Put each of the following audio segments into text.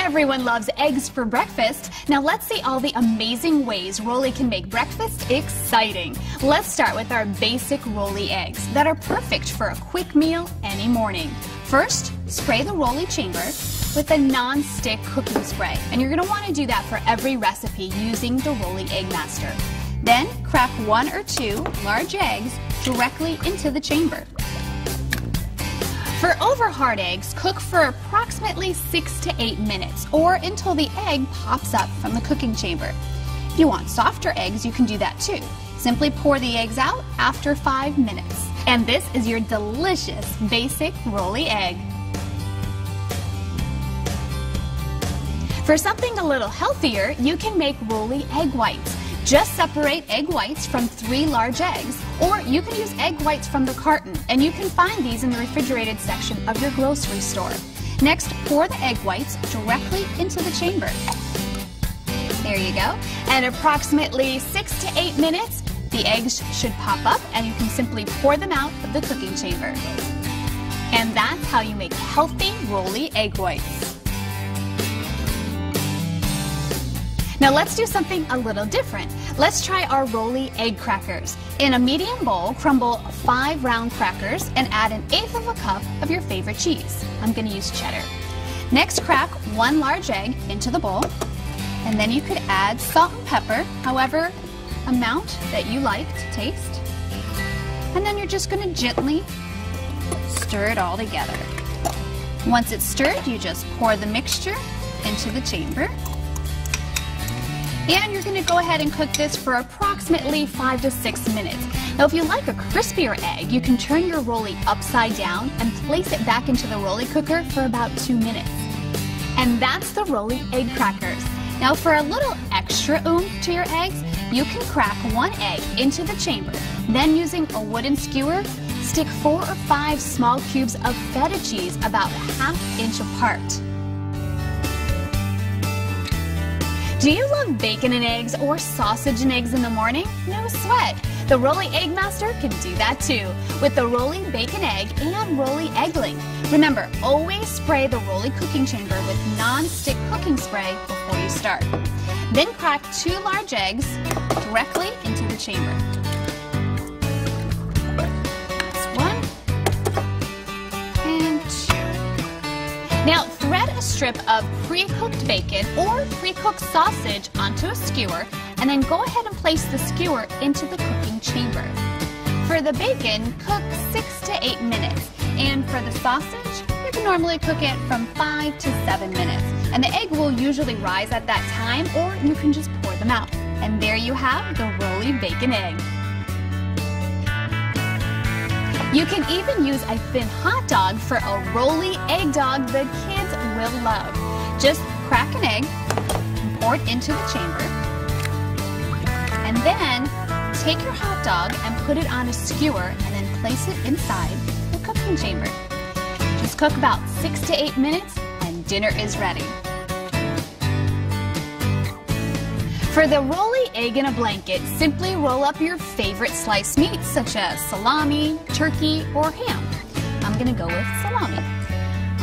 Everyone loves eggs for breakfast. Now let's see all the amazing ways Rollie can make breakfast exciting. Let's start with our basic Rollie eggs that are perfect for a quick meal any morning. First, spray the Rollie chamber with a non-stick cooking spray. And you're going to want to do that for every recipe using the Rollie Egg Master. Then crack 1 or 2 large eggs directly into the chamber. For over-hard eggs, cook for approximately 6 to 8 minutes or until the egg pops up from the cooking chamber. If you want softer eggs, you can do that too. Simply pour the eggs out after 5 minutes. And this is your delicious basic Rollie egg. For something a little healthier, you can make Rollie egg whites. Just separate egg whites from 3 large eggs, or you can use egg whites from the carton, and you can find these in the refrigerated section of your grocery store. Next, pour the egg whites directly into the chamber. There you go. And approximately 6 to 8 minutes, the eggs should pop up, and you can simply pour them out of the cooking chamber. And that's how you make healthy Rollie egg whites. Now let's do something a little different. Let's try our Rollie egg crackers. In a medium bowl, crumble 5 round crackers and add 1/8 of a cup of your favorite cheese. I'm going to use cheddar. Next, crack 1 large egg into the bowl, and then you could add salt and pepper, however amount that you like to taste. And then you're just going to gently stir it all together. Once it's stirred, you just pour the mixture into the chamber. And you're going to go ahead and cook this for approximately 5 to 6 minutes. Now, if you like a crispier egg, you can turn your Rollie upside down and place it back into the Rollie cooker for about 2 minutes. And that's the Rollie egg crackers. Now, for a little extra oomph to your eggs, you can crack 1 egg into the chamber. Then, using a wooden skewer, stick 4 or 5 small cubes of feta cheese about 1/2 inch apart. Do you love bacon and eggs or sausage and eggs in the morning? No sweat. The Rollie Egg Master can do that too with the Rollie Bacon Egg and Rollie Egg Link. Remember, always spray the Rollie cooking chamber with non-stick cooking spray before you start. Then crack 2 large eggs directly into the chamber. That's 1 and 2. Now, thread a strip of pre-cooked bacon or pre-cooked sausage onto a skewer, and then go ahead and place the skewer into the cooking chamber. For the bacon, cook 6 to 8 minutes, and for the sausage, you can normally cook it from 5 to 7 minutes. And the egg will usually rise at that time, or you can just pour them out. And there you have the Rollie Bacon Egg. You can even use a thin hot dog for a Rollie egg dog the kids will love. Just crack an egg, and pour it into the chamber, and then take your hot dog and put it on a skewer and then place it inside the cooking chamber. Just cook about 6 to 8 minutes and dinner is ready. For the Rollie Egg in a Blanket, simply roll up your favorite sliced meats such as salami, turkey, or ham. I'm going to go with salami.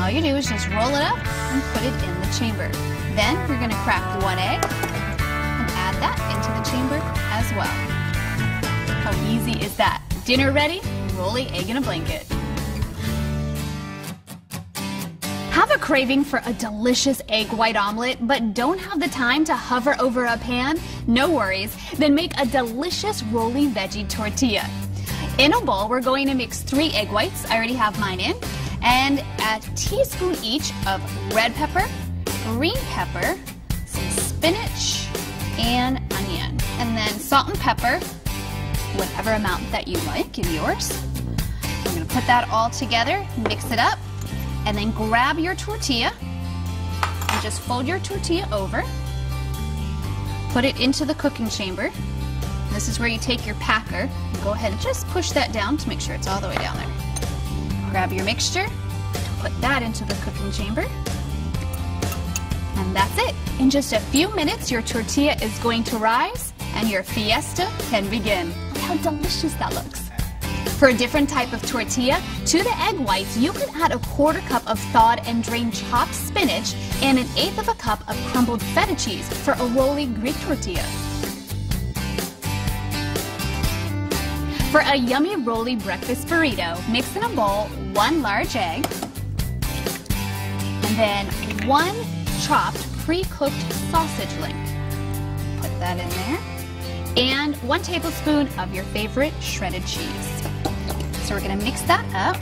All you do is just roll it up and put it in the chamber. Then you're going to crack 1 egg and add that into the chamber as well. How easy is that? Dinner ready? Rollie Egg in a Blanket. Have a craving for a delicious egg white omelet, but don't have the time to hover over a pan? No worries. Then make a delicious Rollie veggie tortilla. In a bowl, we're going to mix 3 egg whites. I already have mine in. And a teaspoon each of red pepper, green pepper, some spinach, and onion. And then salt and pepper, whatever amount that you like in yours. I'm going to put that all together, mix it up. And then grab your tortilla and just fold your tortilla over. Put it into the cooking chamber. This is where you take your packer and go ahead and just push that down to make sure it's all the way down there. Grab your mixture, put that into the cooking chamber. And that's it. In just a few minutes, your tortilla is going to rise and your fiesta can begin. Look how delicious that looks. For a different type of tortilla, to the egg whites, you can add a 1/4 cup of thawed and drained chopped spinach and 1/8 of a cup of crumbled feta cheese for a rolly Greek tortilla. For a yummy rolly breakfast burrito, mix in a bowl 1 large egg, and then 1 chopped pre-cooked sausage link. Put that in there. And 1 tablespoon of your favorite shredded cheese. So we're going to mix that up.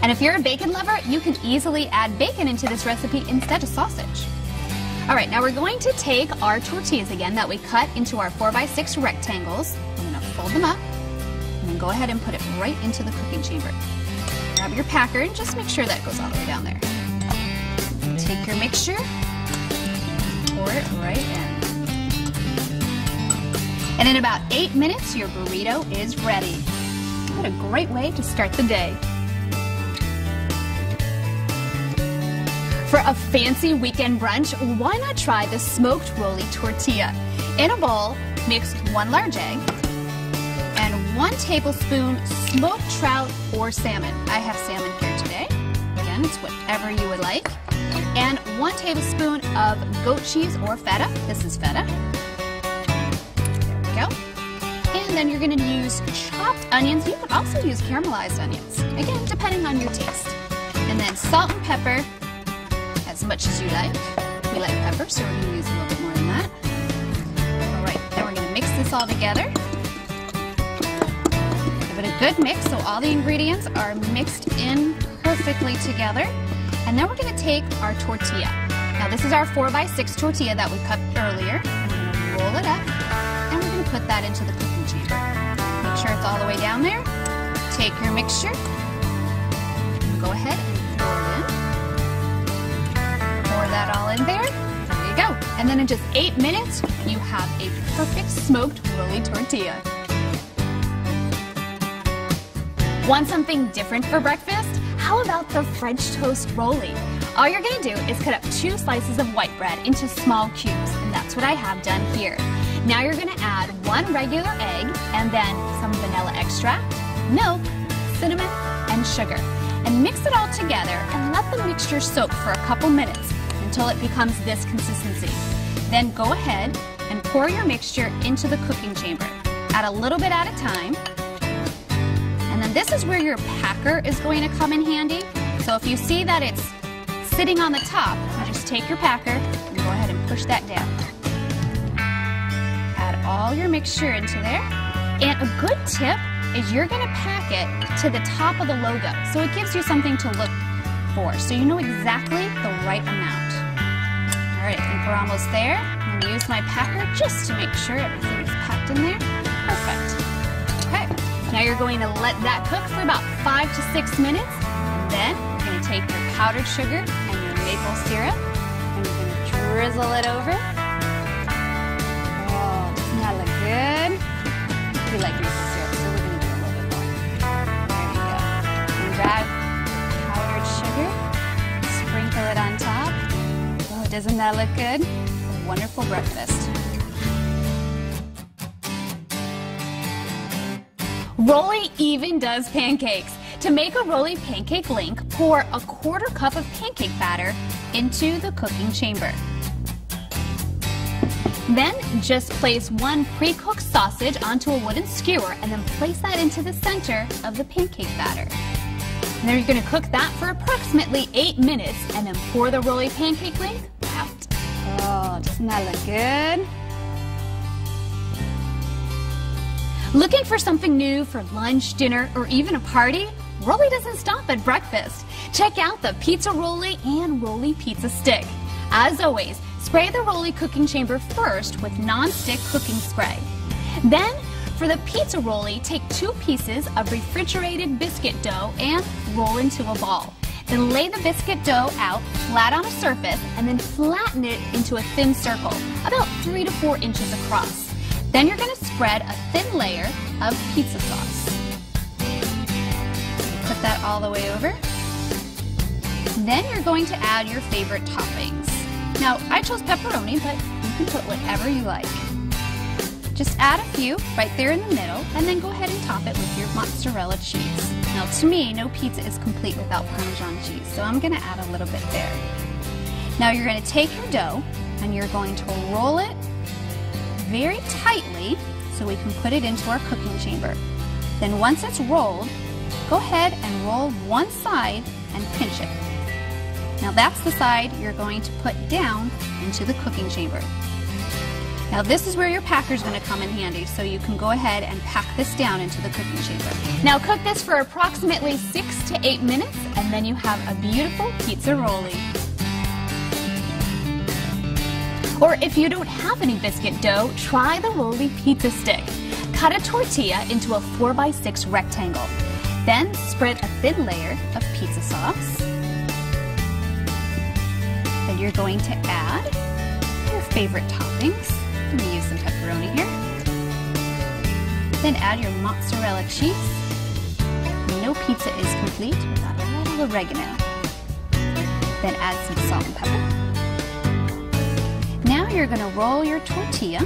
And if you're a bacon lover, you can easily add bacon into this recipe instead of sausage. All right, now we're going to take our tortillas again that we cut into our 4x6 rectangles. I'm going to fold them up and then go ahead and put it right into the cooking chamber. Grab your packer and just make sure that goes all the way down there. Take your mixture, pour it right in. And in about 8 minutes, your burrito is ready. What a great way to start the day. For a fancy weekend brunch, why not try the smoked rolly tortilla? In a bowl, mix 1 large egg and 1 tablespoon smoked trout or salmon. I have salmon here today. Again, it's whatever you would like. And 1 tablespoon of goat cheese or feta. This is feta. Go. And then you're going to use chopped onions. You could also use caramelized onions, again, depending on your taste. And then salt and pepper, as much as you like. We like pepper, so we're going to use a little bit more than that. All right, then we're going to mix this all together. Give it a good mix so all the ingredients are mixed in perfectly together. And then we're going to take our tortilla. Now this is our 4x6 tortilla that we cut earlier. I'm going to roll it up. And we're going to put that into the cooking chamber. Make sure it's all the way down there. Take your mixture. Go ahead and pour it in. Pour that all in there. There you go. And then in just 8 minutes, you have a perfect smoked rolly tortilla. Want something different for breakfast? How about the French toast rollie? All you're going to do is cut up 2 slices of white bread into small cubes, and that's what I have done here. Now you're going to add 1 regular egg and then some vanilla extract, milk, cinnamon, and sugar. And mix it all together and let the mixture soak for a couple minutes until it becomes this consistency. Then go ahead and pour your mixture into the cooking chamber. Add a little bit at a time. And then this is where your packer is going to come in handy. So if you see that it's sitting on the top, you just take your packer and go ahead and push that down. Add all your mixture into there. And a good tip is you're going to pack it to the top of the logo. So it gives you something to look for. So you know exactly the right amount. All right, I think we're almost there. I'm going to use my packer just to make sure everything is packed in there. Perfect. Okay, now you're going to let that cook for about 5 to 6 minutes. And then you're going to take your powdered sugar and your maple syrup and you're going to drizzle it over. Oh, doesn't that look good? We like maple syrup, so we're going to do a little bit more. There you go. And grab powdered sugar, sprinkle it on top. Oh, doesn't that look good? A wonderful breakfast. Rollie even does pancakes. To make a rolly pancake link, pour a 1/4 cup of pancake batter into the cooking chamber. Then just place 1 pre-cooked sausage onto a wooden skewer and then place that into the center of the pancake batter. And then you're going to cook that for approximately 8 minutes and then pour the rolly pancake link out. Oh, doesn't that look good? Looking for something new for lunch, dinner, or even a party? Rollie doesn't stop at breakfast. Check out the Pizza Rollie and Rollie Pizza Stick. As always, spray the Rollie cooking chamber first with non-stick cooking spray. Then, for the Pizza Rollie, take 2 pieces of refrigerated biscuit dough and roll into a ball. Then lay the biscuit dough out flat on a surface and then flatten it into a thin circle, about 3 to 4 inches across. Then you're going to spread a thin layer of pizza sauce. Put that all the way over. Then you're going to add your favorite toppings. Now, I chose pepperoni, but you can put whatever you like. Just add a few right there in the middle, and then go ahead and top it with your mozzarella cheese. Now to me, no pizza is complete without Parmesan cheese, so I'm going to add a little bit there. Now you're going to take your dough, and you're going to roll it very tightly so we can put it into our cooking chamber. Then once it's rolled, go ahead and roll one side and pinch it. Now that's the side you're going to put down into the cooking chamber. Now this is where your packer is going to come in handy, so you can go ahead and pack this down into the cooking chamber. Now cook this for approximately 6 to 8 minutes, and then you have a beautiful pizza rollie. Or if you don't have any biscuit dough, try the Rollie pizza stick. Cut a tortilla into a 4x6 rectangle. Then spread a thin layer of pizza sauce. Then you're going to add your favorite toppings. I'm going to use some pepperoni here. Then add your mozzarella cheese. No pizza is complete without a little oregano. Then add some salt and pepper. Now you're going to roll your tortilla.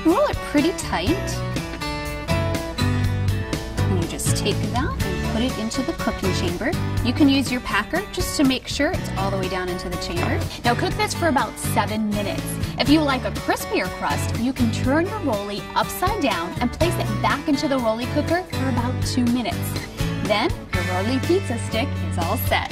Roll it pretty tight. And you just take that and put it into the cooking chamber. You can use your packer just to make sure it's all the way down into the chamber. Now cook this for about 7 minutes. If you like a crispier crust, you can turn your rollie upside down and place it back into the rollie cooker for about 2 minutes. Then your Rollie pizza stick is all set.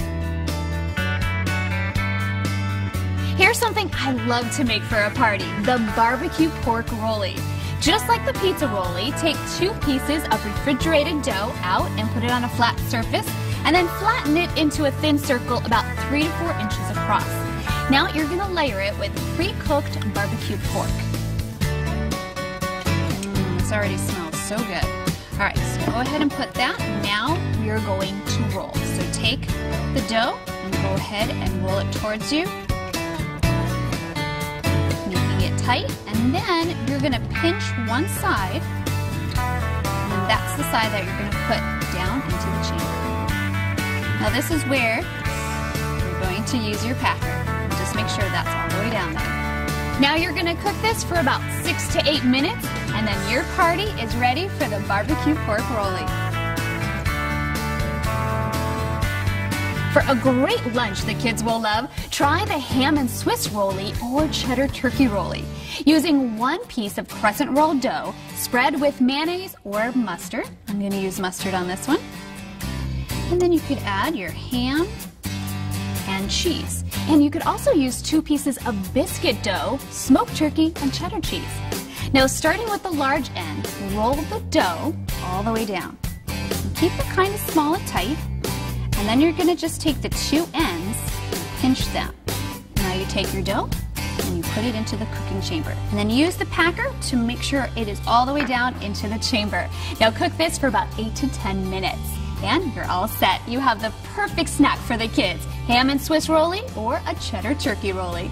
Here's something I love to make for a party, the barbecue pork rollie. Just like the pizza rollie, take 2 pieces of refrigerated dough out and put it on a flat surface, and then flatten it into a thin circle about 3 to 4 inches across. Now you're going to layer it with pre-cooked barbecue pork. This already smells so good. All right, so go ahead and put that. Now we're going to roll. So take the dough and go ahead and roll it towards you, making it tight, and then you're going to pinch one side, and that's the side that you're going to put down into the chamber. Now this is where you're going to use your packer. Just make sure that's all the way down there. Now you're going to cook this for about 6 to 8 minutes, and then your party is ready for the barbecue pork rollie. For a great lunch the kids will love, try the ham and Swiss rollie or cheddar turkey rollie. Using 1 piece of crescent roll dough, spread with mayonnaise or mustard. I'm going to use mustard on this one. And then you could add your ham and cheese. And you could also use 2 pieces of biscuit dough, smoked turkey, and cheddar cheese. Now starting with the large end, roll the dough all the way down. And keep it kind of small and tight. And then you're going to just take the 2 ends, pinch them. Now you take your dough and you put it into the cooking chamber. And then use the packer to make sure it is all the way down into the chamber. Now cook this for about 8 to 10 minutes. And you're all set. You have the perfect snack for the kids. Ham and Swiss rollie or a cheddar turkey rollie.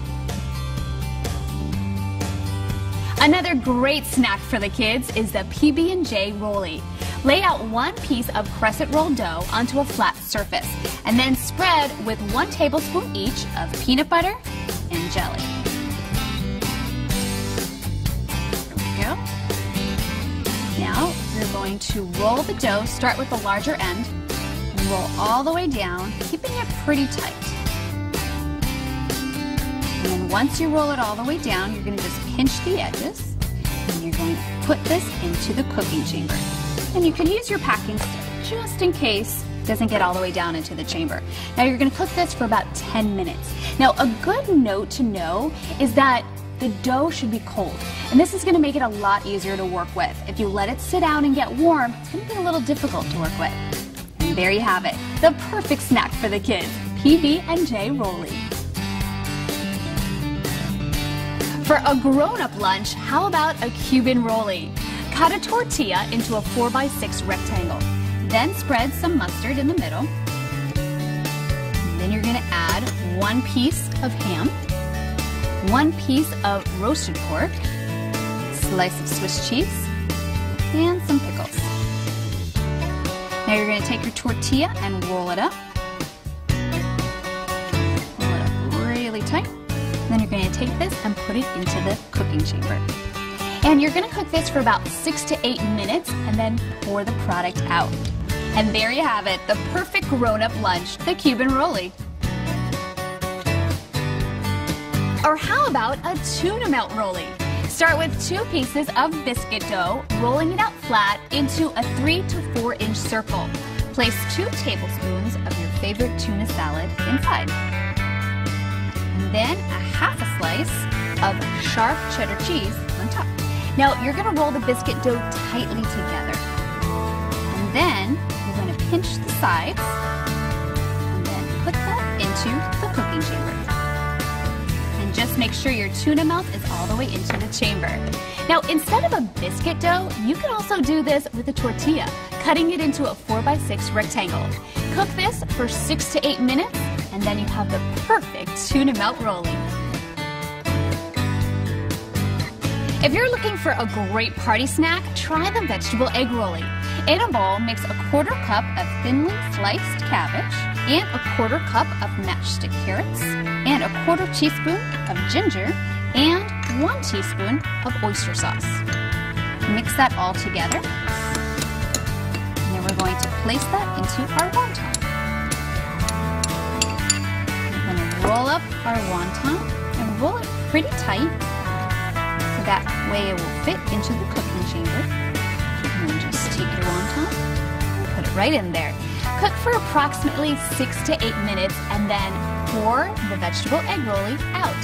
Another great snack for the kids is the PB&J rollie. Lay out 1 piece of crescent roll dough onto a flat surface, and then spread with 1 tablespoon each of peanut butter and jelly. There we go. Now you're going to roll the dough, start with the larger end, and roll all the way down, keeping it pretty tight. And then once you roll it all the way down, you're going to just pinch the edges, and you're going to put this into the cooking chamber. And you can use your packing stick just in case it doesn't get all the way down into the chamber. Now you're going to cook this for about 10 minutes. Now a good note to know is that the dough should be cold, and this is going to make it a lot easier to work with. If you let it sit down and get warm, it's going to be a little difficult to work with. And there you have it, the perfect snack for the kids, PB&J rollie. For a grown-up lunch, how about a Cuban rollie? Cut a tortilla into a 4x6 rectangle. Then spread some mustard in the middle. And then you're going to add 1 piece of ham, 1 piece of roasted pork, slice of Swiss cheese, and some pickles. Now you're going to take your tortilla and roll it up. Roll it up really tight. Then you're going to take this and put it into the cooking chamber. And you're going to cook this for about 6 to 8 minutes and then pour the product out. And there you have it, the perfect grown-up lunch, the Cuban rollie. Or how about a tuna melt rollie? Start with 2 pieces of biscuit dough, rolling it out flat into a 3 to 4 inch circle. Place 2 tablespoons of your favorite tuna salad inside. And then a half a slice of sharp cheddar cheese on top. Now you're going to roll the biscuit dough tightly together. And then you're going to pinch the sides and then put that into the cooking chamber. And just make sure your tuna melt is all the way into the chamber. Now instead of a biscuit dough, you can also do this with a tortilla, cutting it into a 4x6 rectangle. Cook this for 6 to 8 minutes and then you have the perfect tuna melt rollie. If you're looking for a great party snack, try the vegetable egg rollie. In a bowl, mix a 1/4 cup of thinly sliced cabbage and a 1/4 cup of matchstick carrots and a 1/4 teaspoon of ginger and 1 teaspoon of oyster sauce. Mix that all together. And then we're going to place that into our wonton. We're going to roll up our wonton and roll it pretty tight. That way it will fit into the cooking chamber. And then just take your wonton and put it right in there. Cook for approximately 6 to 8 minutes and then pour the vegetable egg rollie out.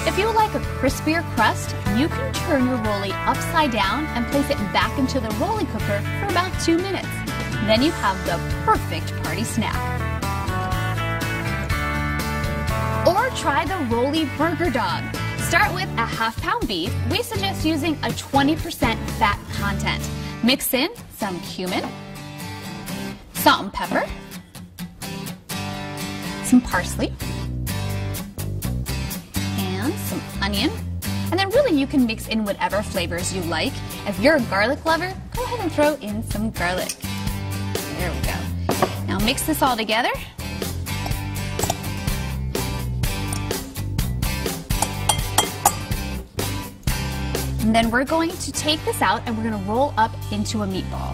If you would like a crispier crust, you can turn your rollie upside down and place it back into the rollie cooker for about 2 minutes. Then you have the perfect party snack. Or try the rollie burger dog. Start with a 1/2 pound beef. We suggest using a 20% fat content. Mix in some cumin, salt and pepper, some parsley, and some onion. And then really you can mix in whatever flavors you like. If you're a garlic lover, go ahead and throw in some garlic. There we go. Now mix this all together. And then we're going to take this out and we're going to roll up into a meatball.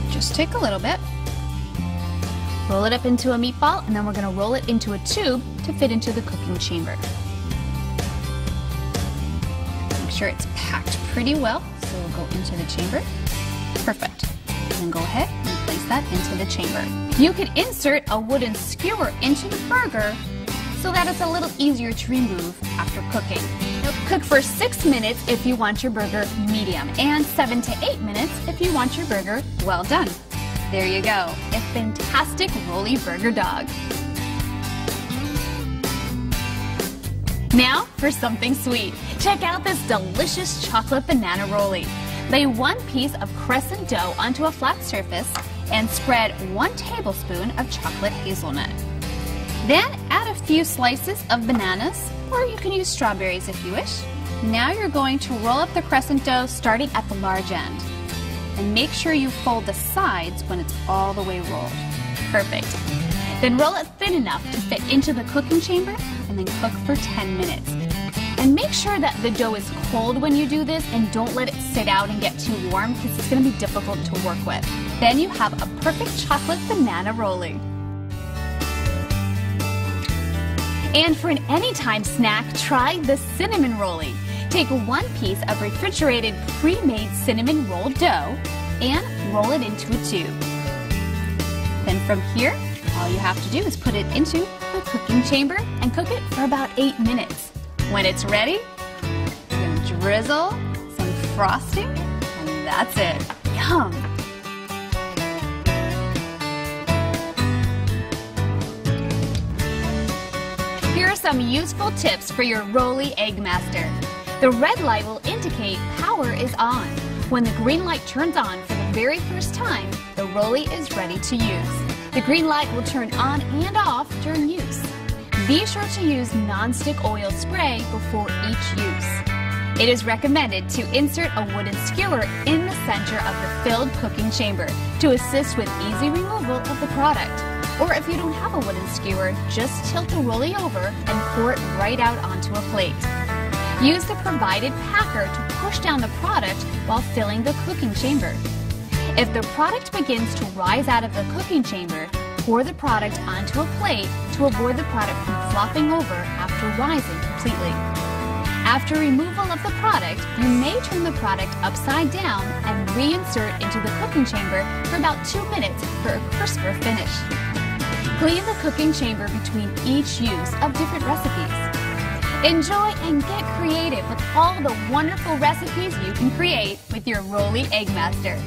Just take a little bit, roll it up into a meatball, and then we're going to roll it into a tube to fit into the cooking chamber. Make sure it's packed pretty well, so we'll go into the chamber. Perfect. And then go ahead and place that into the chamber. You could insert a wooden skewer into the burger so that it's a little easier to remove after cooking. Now, cook for 6 minutes if you want your burger medium and 7 to 8 minutes if you want your burger well done. There you go, a fantastic rollie burger dog. Now for something sweet. Check out this delicious chocolate banana rollie. Lay 1 piece of crescent dough onto a flat surface and spread 1 tablespoon of chocolate hazelnut. Then add a few slices of bananas, or you can use strawberries if you wish. Now you're going to roll up the crescent dough starting at the large end. And make sure you fold the sides when it's all the way rolled. Perfect. Then roll it thin enough to fit into the cooking chamber and then cook for 10 minutes. And make sure that the dough is cold when you do this and don't let it sit out and get too warm because it's going to be difficult to work with. Then you have a perfect chocolate banana rollie. And for an anytime snack, try the cinnamon rollie. Take 1 piece of refrigerated pre-made cinnamon rolled dough and roll it into a tube. Then from here, all you have to do is put it into the cooking chamber and cook it for about 8 minutes. When it's ready, you're going to drizzle some frosting, and that's it. Yum! Here are some useful tips for your Rollie Egg Master. The red light will indicate power is on. When the green light turns on for the very first time, the rollie is ready to use. The green light will turn on and off during use. Be sure to use non-stick oil spray before each use. It is recommended to insert a wooden skewer in the center of the filled cooking chamber to assist with easy removal of the product. Or if you don't have a wooden skewer, just tilt the rollie over and pour it right out onto a plate. Use the provided packer to push down the product while filling the cooking chamber. If the product begins to rise out of the cooking chamber, pour the product onto a plate to avoid the product from flopping over after rising completely. After removal of the product, you may turn the product upside down and reinsert into the cooking chamber for about 2 minutes for a crisper finish. Clean the cooking chamber between each use of different recipes. Enjoy and get creative with all the wonderful recipes you can create with your Rollie Egg Master.